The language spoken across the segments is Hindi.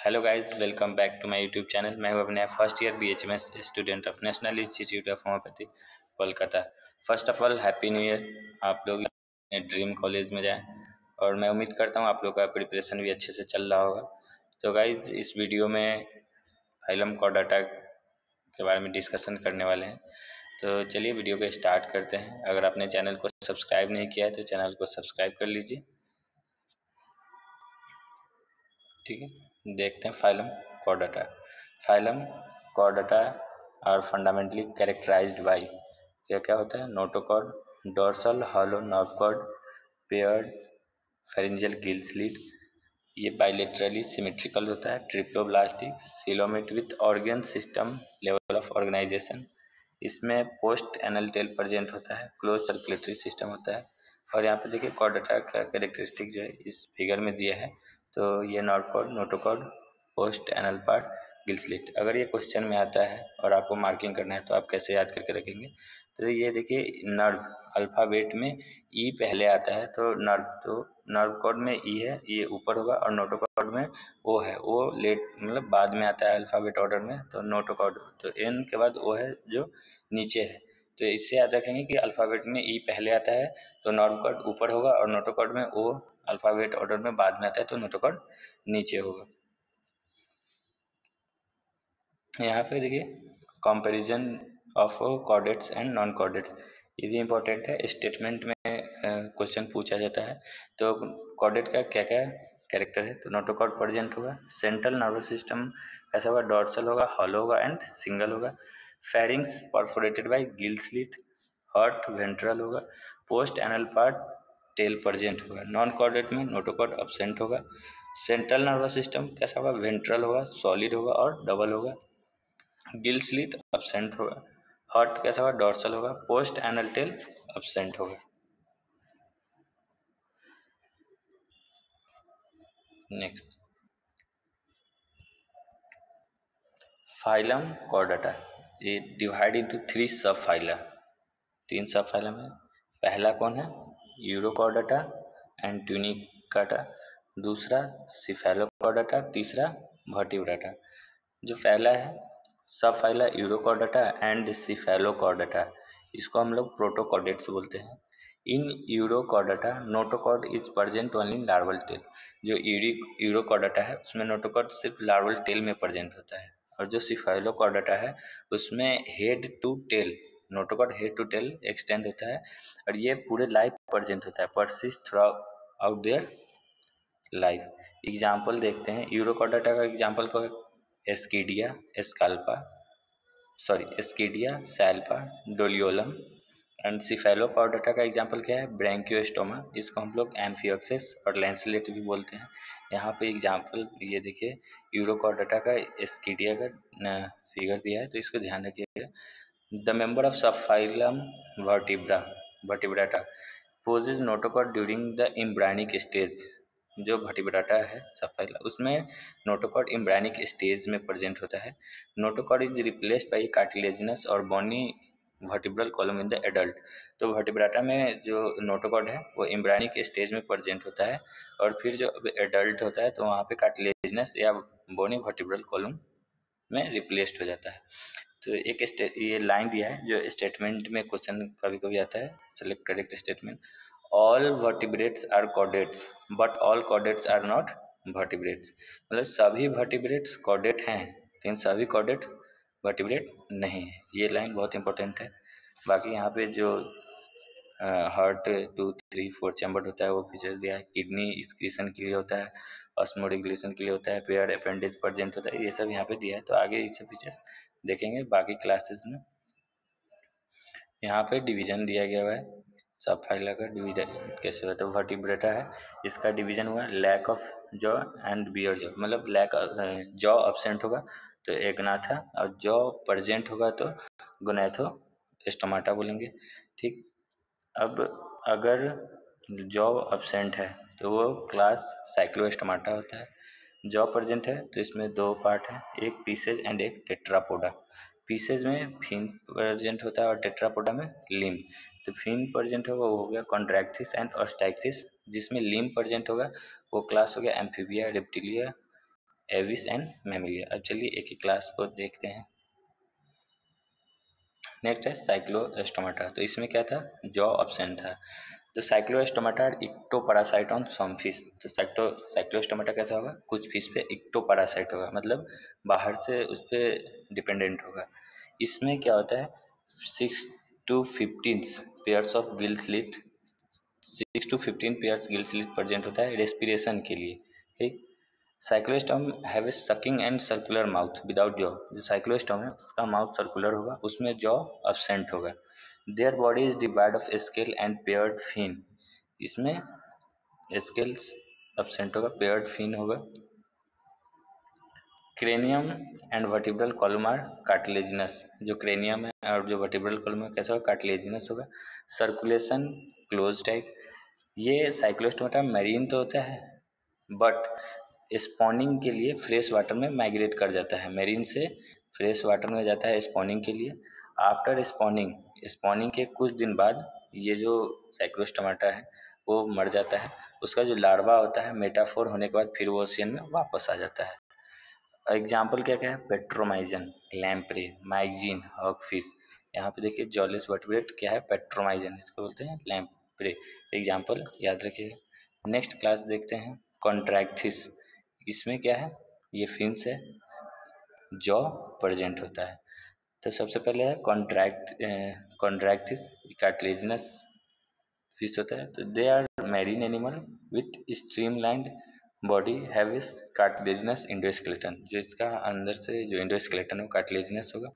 Hello guys, welcome back to my YouTube channel. मैं हूं अपने first year BHMS student of national institute of homeopathy Kolkata. First of all happy new year. आप लोग अपने ड्रीम कॉलेज में जाएं और मैं उम्मीद करता हूं आप लोग का प्रिपरेशन भी अच्छे से चल रहा होगा। तो गाइस, इस वीडियो में फाइलम कॉर्डाटा के बारे में डिस्कशन करने वाले हैं। तो चलिए वीडियो को स्टार्ट करते हैं। अगर आपने चैनल को सब्सक्राइब नहीं किया है तो चैनल को सब्सक्राइब कर लीजिए। ठीक है, देखते हैं phylum chordata. Phylum chordata are fundamentally characterized by क्या क्या होता है? Notochord, dorsal hollow nerve cord, paired pharyngeal gill slit, ये बाइलेटरली सिमेट्रिकल होता है। Triploblastic coelomate with organ system level of organization, इसमें पोस्ट एनल टेल प्रेजेंट होता है। क्लोज सर्कुलेटरी सिस्टम होता है। और यहाँ पे देखिए कॉर्डाटा का कैरेक्टरिस्टिक जो है इस फिगर में दिया है। तो ये notochord, notochord, post anal part, gill slit. अगर ये क्वेश्चन में आता है और आपको मार्किंग करना है तो आप कैसे याद करके रखेंगे? तो ये देखिए नर्व अल्फ़ाबेट में ई पहले आता है तो नर्व कॉर्ड में ई है, ये ऊपर होगा, और नोटोकॉर्ड में ओ है, वो लेट मतलब बाद में आता है अल्फ़ाबेट ऑर्डर में। तो नोटोकॉर्ड तो एन के बाद ओ है जो नीचे है। तो इससे याद रखेंगे कि अल्फ़ाबेट में ई पहले आता है तो नर्व कॉर्ड ऊपर होगा, और नोटोकॉर्ड में ओ अल्फ़ाबेट ऑर्डर में बाद में आता है तो नोटोकॉर्ड नीचे होगा। यहाँ पे देखिए comparison of chordates and non chordates, ये भी इम्पोर्टेंट है। स्टेटमेंट में क्वेश्चन पूछा जाता है। तो कॉर्डेट का क्या क्या कैरेक्टर है? तो नोटोकॉर्ड प्रेजेंट होगा। सेंट्रल नर्वस सिस्टम कैसा होगा? डॉर्सल होगा, हॉलो होगा एंड सिंगल होगा। Pharynx perforated by gill slit, heart ventral होगा। Post anal part tail present होगा। नॉन कॉर्डेट में नोटोकॉर्ड अब्सेंट होगा। सेंट्रल नर्वस सिस्टम कैसा होगा? वेंट्रल होगा, सॉलिड होगा और डबल होगा। गिल स्लिट अब्सेंट होगा। हार्ट कैसा होगा? डॉर्सल होगा। पोस्ट एनल टेल अब्सेंट होगा। नेक्स्ट, फाइलम कॉर्डाटा, ये डिवाइड इनटू 3 सब फाइला। 3 सब फाइलम है। पहला कौन है? यूरोकॉर्डाटा एंड ट्यूनिकाटा। दूसरा सिफेलोकॉर्डाटा। तीसरा वर्टिब्राटा। जो पहला है सब फाइला यूरोकॉर्डाटा एंड सिफेलोकॉर्डाटा, इसको हम लोग प्रोटोकॉर्डेट्स बोलते हैं। In Urochordata notochord is present only in larval tail. जो यूरोकॉर्डाटा है उसमें नोटोकॉर्ड सिर्फ लार्वल टेल में प्रेजेंट होता है, और जो सिफेलोकॉर्डाटा है उसमें head to tail, notochord head to tail extend होता है, और ये पूरे लाइफ प्रेजेंट होता है, persist throughout their life. Example देखते हैं यूरोकॉर्डाटा का। एग्जाम्पल को एस्किडिया एस्काल्पा, एस्किडिया सैल्पा डोलियोलम। एंड सिफेलोकॉर्डाटा का एग्जांपल क्या है? ब्रैंकियोस्टोमा, इसको हम लोग एम्फियोक्सिस और लैंसलेट भी बोलते हैं। यहाँ पे एग्जांपल ये देखिए यूरोकॉर्डाटा का एस्किडिया का फिगर दिया है, तो इसको ध्यान रखिएगा। The member of subphylum Vertebrata possess notochord during the embryonic stage. जो वर्टिब्राटा है सबफाइला, उसमें नोटोकॉर्ड एम्ब्रायनिक स्टेज में प्रेजेंट होता है। Notochord is replaced by cartilaginous और bony vertebral column in the adult. तो वर्टिब्राटा में जो नोटोकॉर्ड है वो एम्ब्रायनिक स्टेज में प्रेजेंट होता है, और फिर जो एडल्ट होता है तो वहाँ पे कार्टिलेजिनस या बोनी वर्टिब्रल कॉलम में रिप्लेस्ड हो जाता है। तो एक ये लाइन दिया है जो स्टेटमेंट में क्वेश्चन कभी कभी आता है, select correct statement. All vertebrates are chordates but all chordates are not vertebrates. मतलब सभी वर्टिब्रेट्स कॉर्डेट हैं लेकिन सभी कॉर्डेट वर्टिब्रेट नहीं है। ये लाइन बहुत इंपॉर्टेंट है। बाकी यहाँ पे जो हार्ट 2, 3, 4 चैम्बर होता है वो फीचर्स दिया है। किडनी एक्सक्रीशन के लिए होता है, ऑस्मोरेगुलेशन के लिए होता है, पेयर्ड अपेंडेज प्रेजेंट होता है, ये सब यहाँ पे दिया है। तो आगे ये सब फीचर्स देखेंगे बाकी क्लासेस में। यहाँ पे डिवीजन दिया गया हुआ है सब फाइला का। डिवीजन कैसे होता है? वर्टिब्रेटा है, इसका डिवीजन हुआ lack of jaw and bear jaw, मतलब लैक जॉ अब्सेंट होगा तो एग्नाथा, और जॉ प्रेजेंट होगा तो गोनैथो स्टोमाटा बोलेंगे। ठीक, अब अगर जॉ अब्सेंट है तो वो क्लास साइक्लोस्टोमाटा होता है। जॉ प्रेजेंट है तो इसमें 2 पार्ट हैं, एक पीसेज एंड एक टेट्रापोडा। पीसेज में फिन प्रेजेंट होता है और टेट्रापोडा में लिम्ब। तो फिन प्रेजेंट होगा वो हो गया कॉन्ट्रैक्थिस एंड ऑस्टैक्थिस, जिसमें लिम्ब प्रेजेंट होगा वो क्लास हो गया amphibia reptilia Aves and Mammalia. अब चलिए एक एक क्लास को देखते हैं। नेक्स्ट है साइक्लोस्टोमाटा। तो इसमें क्या था, जॉ अब्सेंट था। तो साइक्लोस्टोमाटा इक्टोपैरासाइट ऑन सम फिश। तो साइक्लोस्टोमाटा कैसा होगा, कुछ फिश पे इक्टोपैरासाइट होगा, मतलब बाहर से उस पर डिपेंडेंट होगा। इसमें क्या होता है, 6 to 15 pairs of gill slit 6 to 15 pairs gill slit present होता है रेस्पिरेशन के लिए। ठीक। Cyclostome have a sucking and circular mouth without jaw. जो साइक्लोस्टोम है उसका माउथ सर्कुलर होगा, उसमें जॉ अब्सेंट होगा। Their body is divide of scale and paired fin. इसमें स्केल्स अब्सेंट होगा, पेयर्ड फिन होगा। Cranium and vertebral column are cartilaginous. जो क्रेनियम है और जो वर्टिब्रल कॉलम है कैसा होगा, कार्टिलेजिनस होगा। Circulation close type. ये साइक्लोस्टोमाटा मैरीन तो होता है, बट स्पॉनिंग के लिए फ्रेश वाटर में माइग्रेट कर जाता है, मेरीन से फ्रेश वाटर में जाता है स्पॉनिंग के लिए। आफ्टर स्पॉनिंग के कुछ दिन बाद ये जो साइक्लोस्टोमाटा है वो मर जाता है। उसका जो लार्वा होता है मेटाफोर होने के बाद फिर वो ओशियन में वापस आ जाता है। एग्जाम्पल क्या क्या है, पेट्रोमाइजन, लैम्प्रे, माइजीन, हॉगफिश। यहाँ पे देखिए जॉलेस वर्टिब्रेट क्या है, पेट्रोमाइजन, इसको बोलते हैं लैम्प्रे। एग्जाम्पल याद रखिए। नेक्स्ट क्लास देखते हैं कॉन्ट्रैक्थिस। इसमें क्या है, ये फिन्स है, जॉ प्रेजेंट होता है। तो सबसे पहले है कॉन्ट्रैक्थिस, कार्टिलेजिनस फिश होता है। तो they are marine animal with streamlined body have cartilaginous endoskeleton. जो इसका अंदर से जो इंडोस्केलेटन है कार्टिलेजिनस होगा।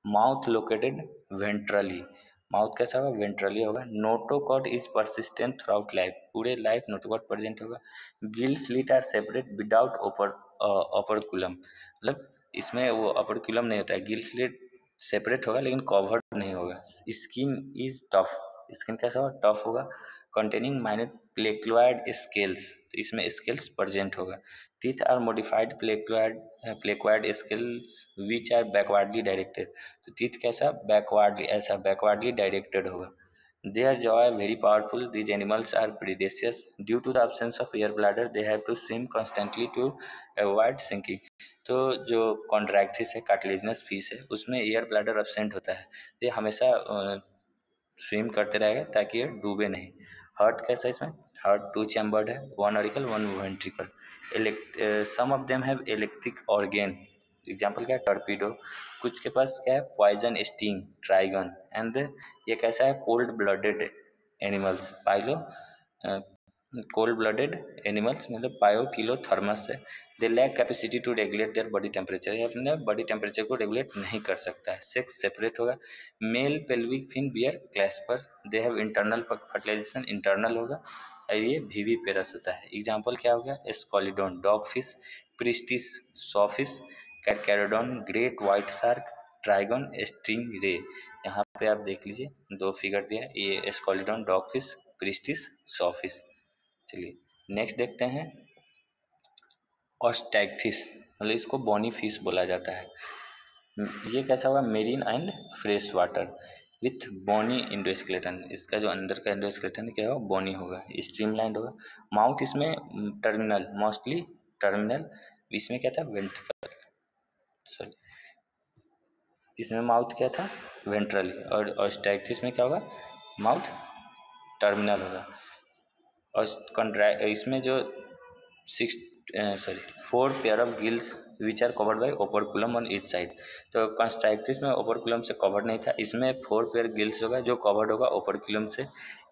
Mouth located ventrally. माउथ कैसा होगा, वेंट्रली होगा। Notochord is persistent throughout life. पूरे लाइफ नोटोकॉट प्रेजेंट होगा। Gill slit are separate without operculum. मतलब इसमें वो ओपरकुलम नहीं होता है, गिल स्लिट सेपरेट होगा लेकिन कवर्ड नहीं होगा। Skin is tough. स्किन कैसा होगा, टफ होगा। Containing minor placoid scales. तो इसमें स्केल्स प्रेजेंट होगा। Teeth are modified placoid scales which are backwardly directed. तो टीथ कैसा, बैकवर्डली, ऐसा बैकवर्डली डायरेक्टेड होगा। Their jaw are very powerful. These animals are predaceous. Due to the absence of air bladder, they have to swim constantly to avoid sinking. तो जो कॉन्ट्रैक्थिस है, कार्टिलेजिनस फिश है, उसमें एयर ब्लैडर एब्सेंट होता है। ये हमेशा स्विम करते रहेगा ताकि ये डूबे नहीं। हार्ट कैसा है इसमें, हार्ट 2 चैम्बर्ड है, 1 auricle 1 ventricle. Some of them have electric organ. Example क्या है, टॉर्पीडो। कुछ के पास क्या है, पॉइजन स्टिंग, ट्राइगन। एंड ये कैसा है, कोल्ड ब्लडेड एनिमल्स, पाइलो कोल्ड ब्लडेड एनिमल्स मतलब पायोकिलोथर्मस है। They lack capacity to regulate their body temperature. ये अपने बॉडी टेम्परेचर को रेगुलेट नहीं कर सकता है। सेक्स सेपरेट होगा। Male pelvic fin bear clasper. They have internal fertilization, internal होगा। और ये वीवी पेरस होता है। एग्जाम्पल क्या हो गया, Scoliodon, dog fish, Pristis, sawfish, Carcharodon, great white shark, Trygon, sting ray. यहाँ पे आप देख लीजिए 2 फिगर दिया, ये एस्कोलिडोन, डॉग फिश, प्रिस्टिस, सॉफिश। चलिए नेक्स्ट देखते हैं ऑस्टैक्थिस, मतलब इसको बोनी फिश बोला जाता है। ये कैसा होगा, marine and fresh water with bony endoskeleton. इसका जो अंदर का इंडोस्केलेटन क्या होगा, बोनी होगा, स्ट्रीमलाइंड होगा। माउथ इसमें टर्मिनल, मोस्टली टर्मिनल। इसमें क्या था, वेंट्रिकल, सॉरी, इसमें माउथ क्या था, वेंट्रली। और ऑस्टैक्थिस में क्या होगा, माउथ टर्मिनल होगा। और इसमें जो 4 pair of gills which are covered by operculum on each side. तो कंस्ट्रैक्टिस में ओपरकुलम से कवर्ड नहीं था, इसमें 4 पेयर गिल्स होगा जो कवर्ड होगा ओपरकुलम से।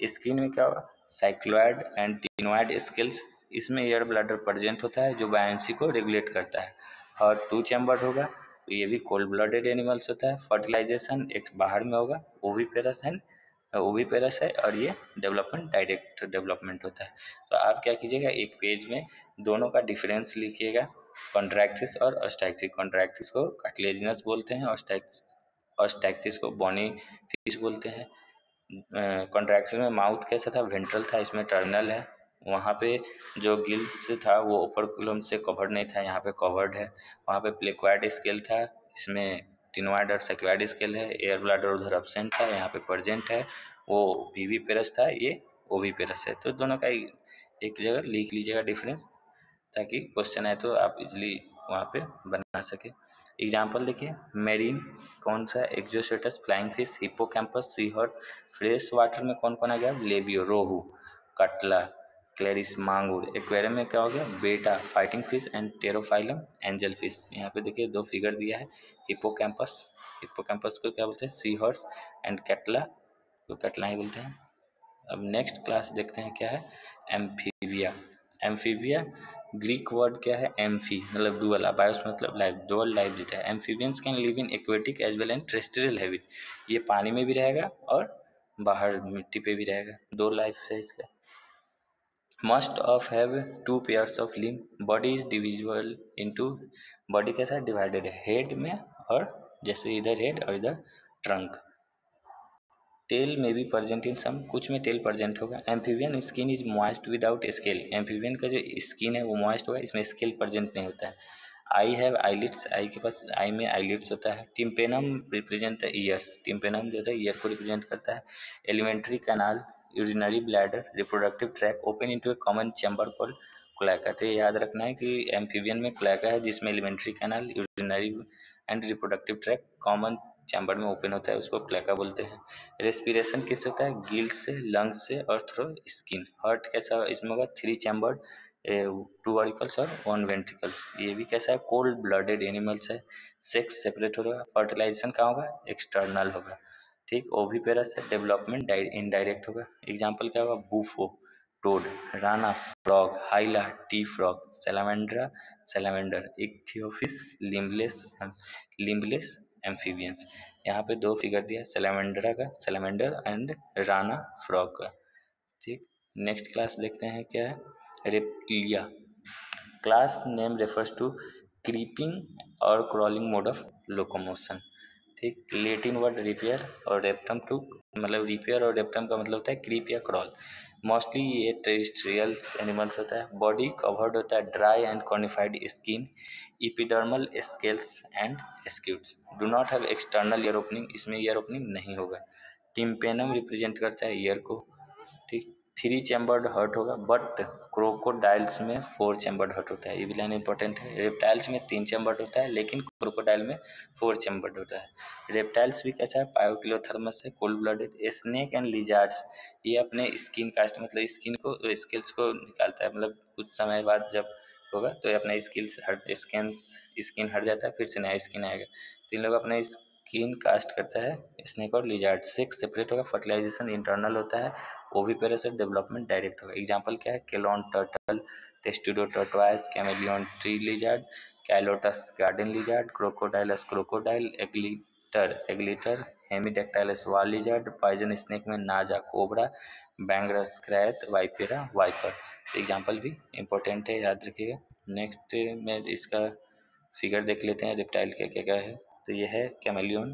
स्किन में क्या होगा, साइक्लॉइड एंड टिनोइड स्केल्स। इसमें एयर ब्लैडर प्रेजेंट होता है जो बायोंसी को रेगुलेट करता है। और 2 चैम्बर्ड होगा, तो ये भी कोल्ड ब्लडेड एनिमल्स होता है। फर्टिलाइजेशन एक बाहर में होगा, ओविपेरस एंड ओविपेरस है। और ये डेवलपमेंट डायरेक्ट डेवलपमेंट होता है। तो आप क्या कीजिएगा, एक पेज में दोनों का डिफरेंस लिखिएगा, कॉन्ट्रैक्थिस और ऑस्टैक्थिस। कॉन्ट्रैक्थिस को कार्टिलेजिनस बोलते हैं, ऑस्टैक्थिस को बोनी फिश बोलते हैं। कॉन्ट्रैक्थिस में माउथ कैसा था, वेंट्रल था, इसमें टर्मिनल है। वहाँ पे जो गिल्स था वो ओपरकुलम से कवर्ड नहीं था, यहाँ पे कवर्ड है। वहाँ पे प्लेक्वाइड स्केल था, इसमें टिनोइड और साइक्लॉइड स्केल है। एयर ब्लैडर उधर एब्सेंट था, यहाँ पे प्रेजेंट है। वो वीवीपेरस था, ये ओवीपेरस है। तो दोनों का एक जगह लिख लीजिएगा डिफरेंस, ताकि क्वेश्चन आए तो आप इजली वहाँ पे बना सके। एग्जाम्पल देखिए, मेरीन कौन सा, एक्जोसेटस, flying fish, hippocampus, sea horse. Fresh water में कौन कौन आ गया, लेबियो रोहू, कटला, क्लेरिस मांगुर। एक्वेरियम में क्या हो गया, बेटा fighting fish and Pterophyllum angel fish. यहाँ पे देखिए दो फिगर दिया है, हिप्पोकैम्पस, हिप्पोकैम्पस को क्या बोलते हैं, सी हॉर्स, एंड कैटला तो कैटला ही बोलते हैं। अब नेक्स्ट क्लास देखते हैं क्या है, एम्फीबिया। एम्फीबिया ग्रीक वर्ड क्या है, एम्फी मतलब डुअल, बायोस मतलब लाइफ, डुअल लाइफ जीता है। Amphibians can live in aquatic as well and terrestrial habit. ये पानी में भी रहेगा और बाहर मिट्टी पे भी रहेगा, दो लाइफ है इसका। Must of have two pairs of limb. Body is divisible into, body कैसा है, डिवाइडेड है, हेड में और जैसे इधर हेड और इधर ट्रंक। टेल में भी प्रेजेंट इन सम, कुछ में टेल प्रेजेंट होगा। Amphibian skin is moist without scale. Amphibian का जो स्किन है वो मॉइस्ट होगा, इसमें स्केल प्रेजेंट नहीं होता है। आई हैव आईलिड्स, आई के पास आई में आईलिड्स होता है। Tympanum represent the ears, tympanum जो होता है ईयर को रिप्रेजेंट करता है। Alimentary canal, urinary bladder, reproductive tract open into a common chamber called cloaca. तो याद रखना है कि एम्फीबियन में क्लैका है जिसमें elementary canal, urinary and reproductive tract common chamber में ओपन होता है, उसको क्लैका बोलते हैं। रेस्पिरेशन किससे होता है, गिल्स से, लंग्स से और थ्रू स्किन। हार्ट कैसा, इसमें होगा 3 चैम्बर्ड, 2 ऑरिकल्स और 1 वेंट्रिकल्स। ये भी कैसा है, कोल्ड ब्लडेड एनिमल्स है। सेक्स सेपरेट होगा। फर्टिलाइजेशन कहाँ होगा, एक्सटर्नल होगा। ठीक, ओविपेरस है, डेवलपमेंट इनडायरेक्ट होगा। एग्जाम्पल क्या होगा, Bufo toad, Rana frog, Hyla tree frog, Salamandra salamander, Ichthyophis limbless amphibians. यहाँ पे दो फिगर दिया, सैलामेंड्रा का, सैलामेंडर एंड राना फ्रॉग का। ठीक, नेक्स्ट क्लास देखते हैं क्या है, reptilia. Class name refers to creeping और क्रॉलिंग मोड ऑफ लोकोमोशन। ठीक, लेटिन वर्ड रिपेयर और रेप्टम टू, मतलब रिपेयर और रेप्टम का मतलब होता है क्रीप या क्रॉल। मोस्टली ये टेरेस्ट्रियल एनिमल्स होता है। बॉडी कवर्ड होता है dry and cornified skin, epidermal scales and scutes, do not have external ear opening, इसमें ईयर ओपनिंग नहीं होगा। टिम्पेनम रिप्रेजेंट करता है ईयर को। ठीक, 3 चैम्बर्ड हर्ट होगा, बट क्रोकोडाइल्स में 4 चैम्बर्ड हर्ट होता है। ये भी लाइन इंपॉर्टेंट है। रेप्टाइल्स में 3 चैम्बर्ड होता है, लेकिन क्रोकोडाइल में 4 चैम्बर्ड होता है। रेप्टाइल्स भी कैसा है, पायोक्लोथर्मस है, cold blooded. Snake and lizards, ये अपने स्किन कास्ट मतलब स्किन को, स्किल्स को निकालता है, मतलब कुछ समय बाद जब होगा तो ये अपना स्किन हट जाता है, फिर से नया स्किन आएगा। तो इन लोग अपने स्किन कास्ट करता है, स्नेक और लिजार्ड। सेक्स सेपरेट होगा, फर्टिलाइजेशन इंटरनल होता है, ओविपेरस से डेवलपमेंट डायरेक्ट होगा। एग्जाम्पल क्या है, Chelone turtle, Testudo tortoise, chameleon tree lizard, Calotes garden lizard, Crocodylus crocodile, alligator, Hemidactylus wall lizard, poison snake में Naja cobra, Bungarus krait, Vipera viper. Example भी इंपॉर्टेंट है, याद रखिएगा। नेक्स्ट में इसका फिगर देख लेते हैं, रेप्टाइल क्या क्या क्या है। तो ये है कैमेलियन,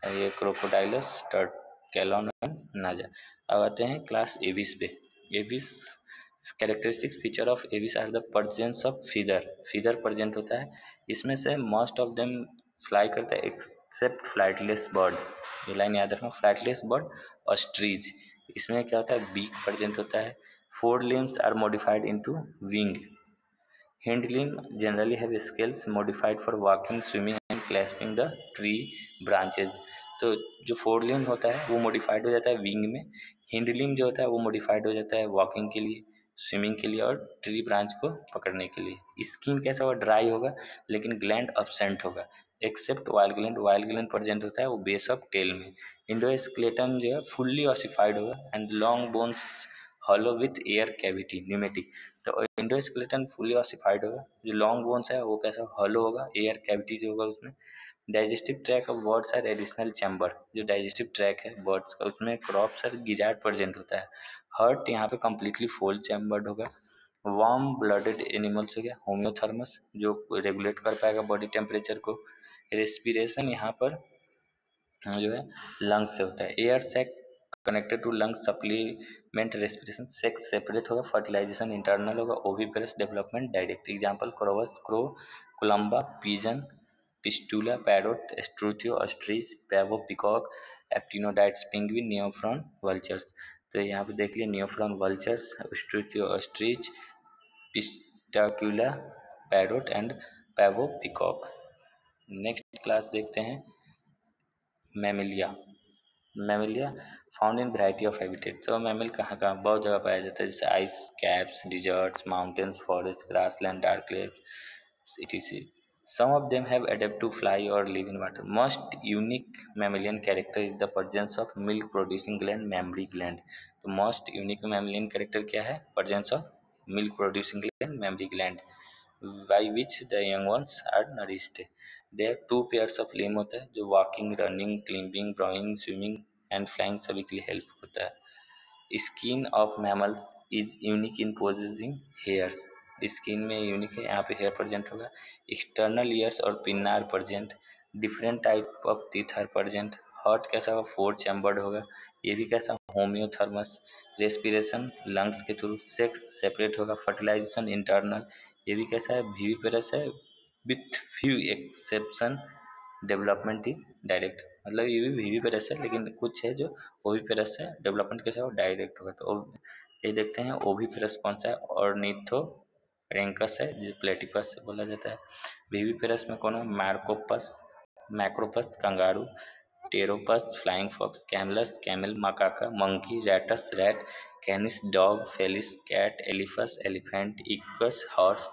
ये क्रोकोडाइलस, कैलॉन, नाजा। अब आते हैं क्लास एविस पे। Aves characteristics feature of aves are the presence of feather, feather present होता है। इसमें से मोस्ट ऑफ देम फ्लाई करता है एक्सेप्ट फ्लाइटलेस बर्ड, ये लाइन याद रखना, फ्लाइटलेस बर्ड ऑस्ट्रिच। इसमें क्या होता है, बीक प्रेजेंट होता है। 4 limbs are modified into wing. Hind limb generally have scales modified for walking, swimming and clasping the tree branches। तो जो 4 limb होता है वो मॉडिफाइड हो जाता है विंग में। हिंड लिम्ब जो होता है वो मॉडिफाइड हो जाता है वॉकिंग के लिए, स्विमिंग के लिए और ट्री ब्रांच को पकड़ने के लिए। स्किन कैसा होगा, ड्राई होगा, लेकिन ग्लैंड अब्सेंट होगा, except while gland, while gland present होता है वो बेस ऑफ टेल में। इंडोस्केलेटन जो है फुल्ली ऑसिफाइड होगा and long bones hollow with air cavity, pneumatic. तो इंडोस्केलेटन फुली ऑसिफाइड होगा, जो लॉन्ग बोन्स है वो कैसा हॉलो होगा, एयर कैविटी जो होगा उसमें। Digestive tract of birds are additional chamber, जो डाइजेस्टिव ट्रैक है बर्ड्स का उसमें क्रॉप्स और गिजार्ड प्रेजेंट होता है। हर्ट यहाँ पे कम्प्लीटली फोल्ड चैम्बर्ड होगा। वार्म ब्लडेड एनिमल्स हो गया, होम्योथर्मस जो रेगुलेट कर पाएगा बॉडी टेम्परेचर को। रेस्पिरेशन यहाँ पर जो है लंग्स से होता है। Air sac connected to lungs supplement respiration. Sex separate होगा, फर्टिलाइजेशन इंटरनल होगा, oviparous development direct. Example Corvus crow, Columba pigeon, Psittacula parrot, Struthio ostrich, Pavo peacock, Aptenodytes penguin, Neophron vultures. तो यहाँ पे देख लिया, Neophron vultures, Struthio ostrich, Psittacula parrot and Pavo peacock. Next class देखते हैं Mammalia. Mammalia found in variety of habitat. तो मैमल कहाँ कहाँ बहुत जगह पाया जाता है, जैसे ice caps, deserts, mountains, forest, grassland, dark lakes, etc. Some of them have adapted to fly or live in water. Most unique mammalian character is the presence of milk producing gland, mammary gland. तो most unique mammalian character क्या है? Presence of milk producing gland, mammary gland, by which the young ones are nourished. They have two pairs of limb होता है, जो walking, running, climbing, drawing, swimming and flying सभी के लिए हेल्प होता है। Skin of mammals is unique in possessing hairs. Skin में यूनिक है, यहाँ पे हेयर प्रेजेंट होगा। एक्सटर्नल ईयर्स और pinna are present. Different type of teeth are present. Heart कैसा होगा? 4 चैम्बर्ड होगा। ये भी कैसा? होम्योथर्मस। रेस्पिरेशन लंग्स के थ्रू। सेक्स सेपरेट होगा। Fertilization internal. ये भी कैसा है? विविपेरस है। With few exception development is direct. मतलब ये भी विविपेरस है, लेकिन कुछ है जो ओविपेरस है, डेवलपमेंट कैसा हो? डायरेक्ट होगा। तो ये देखते हैं ओविपेरस कौन सा है? ऑर्निथोरेंकस है, जो प्लेटिपस से बोला जाता है। विविपेरस में कौन है? Macropus, Macropus, kangaroo, Pteropus, flying fox, Camelus, camel, Macaca, monkey, Rattus, rat, Canis, dog, Felis, cat, Elephas, elephant, Equus, horse,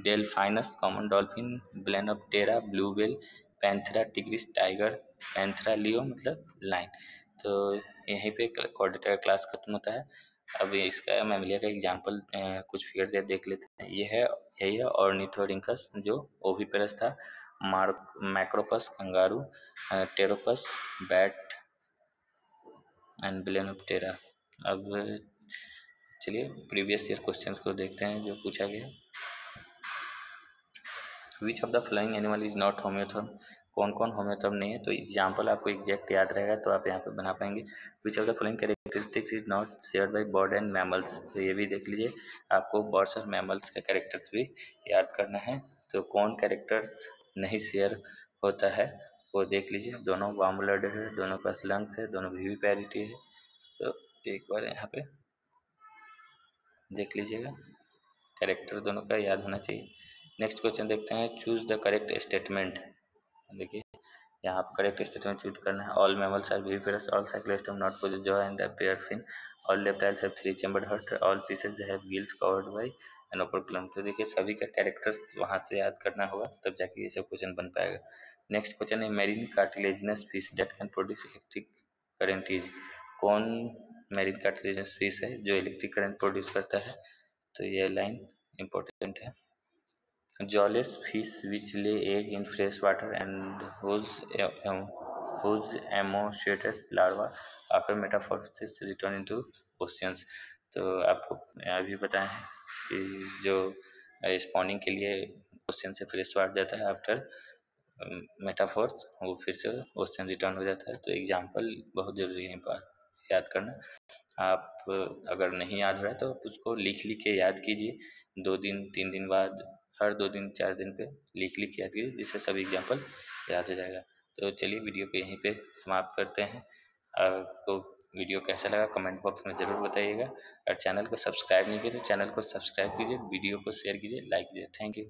Delphinus, common dolphin, Balaenoptera, blue whale, Panthera tigris, tiger, Panthera leo मतलब लाइन। तो यहीं पे कॉर्डेटा का क्लास खत्म होता है। अब इसका मैमिलिया का एग्जाम्पल कुछ फिगर देख लेते हैं। यही है ऑर्निथोरिंकस जो ओविपेरस था। Macropus kangaroo, Pteropus bat and Balaenoptera. अब चलिए प्रीवियस ईयर क्वेश्चंस को देखते हैं जो पूछा गया। Which of the flying animal is not होम्योथर्म। कौन कौन होम्योथर्म नहीं है? तो एग्जाम्पल आपको एग्जैक्ट याद रहेगा तो आप यहाँ पे बना पाएंगे। Which of the flying characteristics is not shared by bird and mammals. तो ये भी देख लीजिए, आपको बर्ड्स और मैमल्स का कैरेक्टर्स भी याद करना है। तो कौन कैरेक्टर्स नहीं शेयर होता है वो देख लीजिए। दोनों वार्म ब्लडेड है, दोनों के पास लंग्स है, दोनों विविपैरिटी है। तो एक बार यहाँ पे देख लीजिएगा, कैरेक्टर दोनों का याद होना चाहिए। नेक्स्ट क्वेश्चन देखते हैं, चूज द करेक्ट स्टेटमेंट। देखिए यहाँ आप करेक्ट स्टेटमेंट चूज करना है। All mammals are viviparous, all cyclostome not possess jaw and paired fin, all reptiles have 3 chambered heart, all fishes have gills covered by an operculum. तो देखिए सभी का कैरेक्टर्स वहाँ से याद करना होगा, तब जाके ये सब क्वेश्चन बन पाएगा। नेक्स्ट क्वेश्चन है, marine cartilaginous fish that can produce electric current is. कौन मैरीन कार्टिलेजिनस फिश है जो इलेक्ट्रिक करंट प्रोड्यूस करता है? तो ये लाइन इम्पोर्टेंट है। Jawless fish which lay egg in fresh water and whose ammostratus larva after metamorphosis return into oceans। तो आपको अभी बताया है कि जो स्पॉनिंग के लिए ओशन से फ्रेश वाटर जाता है, आफ्टर मेटाफोर्स वो फिर से ओशन रिटर्न हो जाता है। तो एग्जाम्पल बहुत जरूरी है पर याद करना। आप अगर नहीं याद हो रहा है तो आप उसको लिख के याद कीजिए। 2 दिन 3 दिन बाद, हर 2 दिन 4 दिन पे लिख याद कीजिए, जिससे सभी एग्जाम्पल याद हो जाएगा। तो चलिए वीडियो को यहीं पे समाप्त करते हैं। आपको वीडियो कैसा लगा कमेंट बॉक्स में ज़रूर बताइएगा। और चैनल को सब्सक्राइब नहीं किया तो चैनल को सब्सक्राइब कीजिए, वीडियो को शेयर कीजिए, लाइक कीजिए। Thank you.